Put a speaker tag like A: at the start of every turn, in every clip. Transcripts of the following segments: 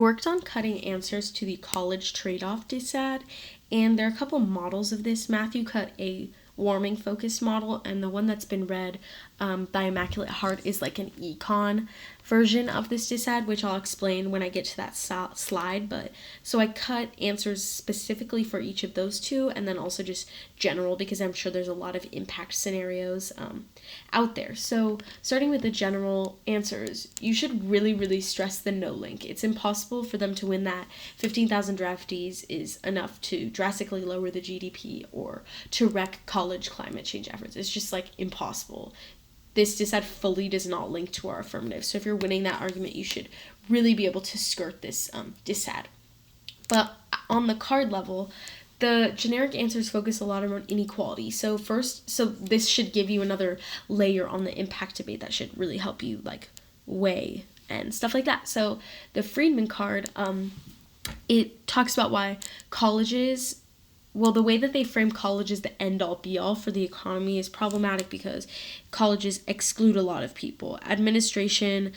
A: Worked on cutting answers to the college trade-off dissad, and there are a couple models of this. Matthew cut a warming focused model, and the one that's been read by Immaculate Heart is like an econ version of this dissad, which I'll explain when I get to that slide. But so I cut answers specifically for each of those two, and then also just general, because I'm sure there's a lot of impact scenarios out there. So starting with the general answers, you should really stress the no link. It's impossible for them to win that 15,000 draftees is enough to drastically lower the GDP or to wreck college climate change efforts. It's just like impossible. This dissad fully does not link to our affirmative. So if you're winning that argument, you should really be able to skirt this dissad. But on the card level, the generic answers focus a lot around inequality. So this should give you another layer on the impact debate that should really help you like weigh and stuff like that. So the Friedman card, it talks about why colleges, well, the way that they frame college as the end-all be-all for the economy is problematic because colleges exclude a lot of people. Administration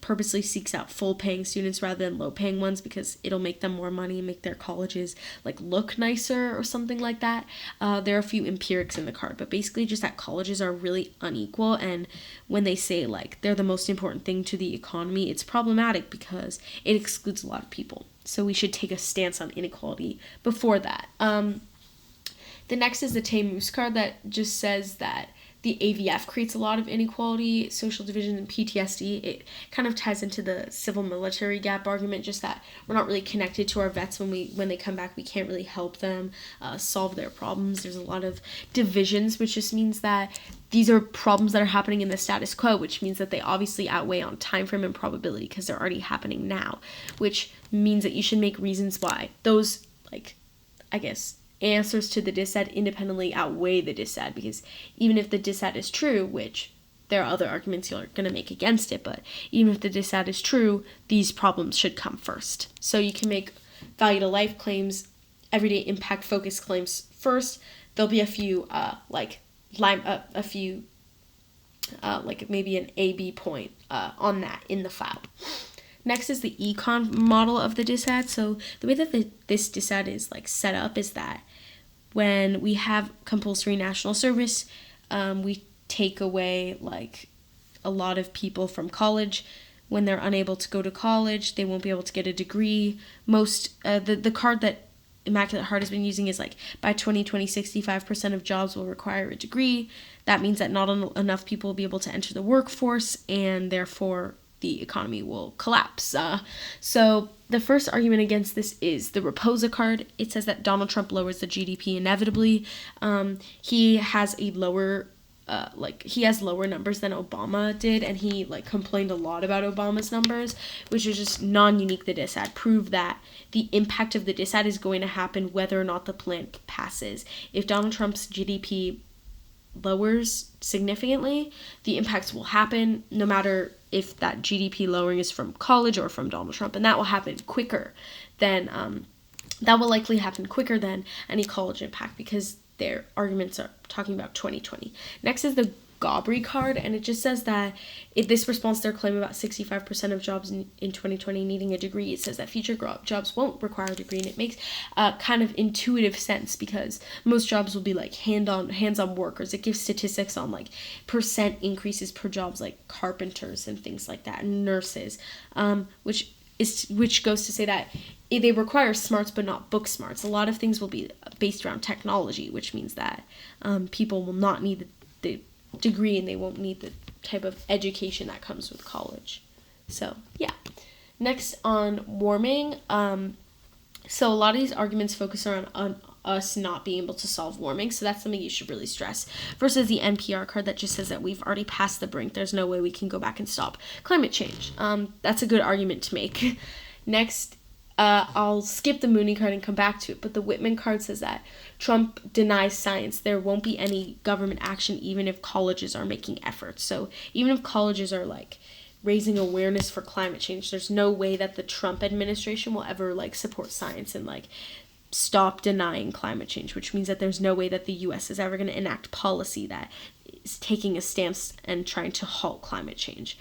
A: purposely seeks out full-paying students rather than low-paying ones because it'll make them more money and make their colleges like look nicer or something like that. There are a few empirics in the card, but basically just that colleges are really unequal, and when they say like they're the most important thing to the economy, it's problematic because it excludes a lot of people. So we should take a stance on inequality before that. The next is the Tay Moose card that just says that the AVF creates a lot of inequality, social division, and PTSD. It kind of ties into the civil military gap argument, just that we're not really connected to our vets when they come back. We can't really help them solve their problems. There's a lot of divisions, which just means that these are problems that are happening in the status quo, which means that they obviously outweigh on time frame and probability because they're already happening now, which means that you should make reasons why those, answers to the dissad independently outweigh the dissad, because even if the dissad is true, which there are other arguments you're going to make against it, but even if the dissad is true, these problems should come first. So you can make value to life claims, everyday impact focus claims first. There'll be a few maybe an A-B point on that in the file. Next is the Econ model of the dissad. So the way that this dissad is like set up is that when we have compulsory national service, we take away like a lot of people from college. When they're unable to go to college, they won't be able to get a degree. The card that Immaculate Heart has been using is like by 2020, 65% of jobs will require a degree. That means that not enough people will be able to enter the workforce, and therefore the economy will collapse. So the first argument against this is the Raposa card. It says that Donald Trump lowers the GDP inevitably. He has lower numbers than Obama did, and he complained a lot about Obama's numbers, which is just non-unique to dissad. Prove that the impact of the dissad is going to happen whether or not the plan passes. If Donald Trump's GDP lowers significantly, the impacts will happen no matter if that GDP lowering is from college or from Donald Trump, and that will happen quicker than any college impact because their arguments are talking about 2020. Next is the Gobry card, and it just says that this responds to their claim about 65% of jobs in 2020 needing a degree. It says that future jobs won't require a degree, and it makes kind of intuitive sense because most jobs will be like hands-on workers. It gives statistics on like percent increases per jobs like carpenters and things like that, and nurses, which goes to say that they require smarts but not book smarts. A lot of things will be based around technology, which means that people will not need the degree and they won't need the type of education that comes with college. So yeah. Next on warming, so a lot of these arguments focus on us not being able to solve warming, so that's something you should really stress, versus the NPR card that just says that we've already passed the brink, there's no way we can go back and stop climate change. That's a good argument to make. Next, I'll skip the Mooney card and come back to it, but the Whitman card says that Trump denies science. There won't be any government action even if colleges are making efforts. So even if colleges are raising awareness for climate change, there's no way that the Trump administration will ever support science and stop denying climate change, which means that there's no way that the US is ever going to enact policy that is taking a stance and trying to halt climate change.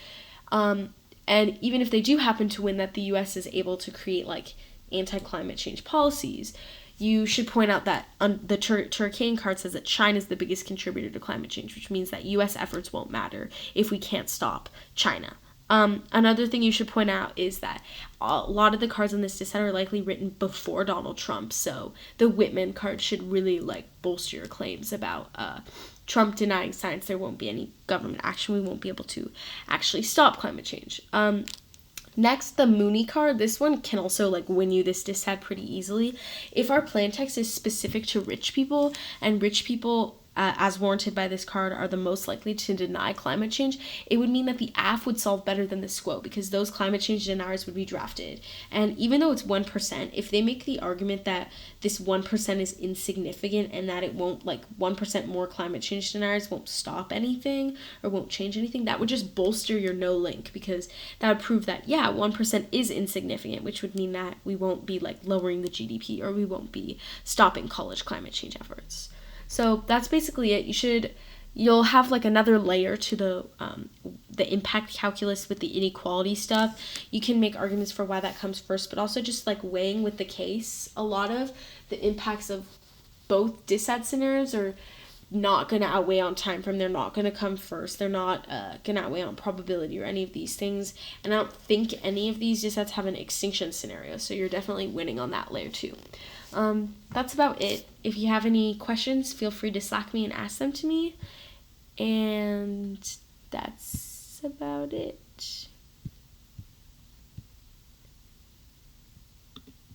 A: And even if they do happen to win, that the US is able to create like anti-climate change policies, you should point out that the Turkey card says that China is the biggest contributor to climate change, which means that US efforts won't matter if we can't stop China. Another thing you should point out is that a lot of the cards on this dissent are likely written before Donald Trump, so the Whitman card should really like bolster your claims about Trump denying science. There won't be any government action. We won't be able to actually stop climate change. Next, the Mooney card. This one can also like win you this dissent pretty easily. If our plan text is specific to rich people, and rich people, as warranted by this card, are the most likely to deny climate change, it would mean that the AF would solve better than the SQUO, because those climate change deniers would be drafted. And even though it's 1%, if they make the argument that this 1% is insignificant and that it won't, like 1% more climate change deniers won't stop anything or won't change anything, that would just bolster your no link, because that would prove that, yeah, 1% is insignificant, which would mean that we won't be like lowering the GDP, or we won't be stopping college climate change efforts. So that's basically it. You'll have like another layer to the impact calculus with the inequality stuff. You can make arguments for why that comes first, but also just like weighing with the case. A lot of the impacts of both dissent scenarios are not going to outweigh on time frame. They're not going to come first. They're not going to outweigh on probability or any of these things. And I don't think any of these dissents have an extinction scenario. So you're definitely winning on that layer too. That's about it. If you have any questions, feel free to Slack me and ask them to me. And that's about it.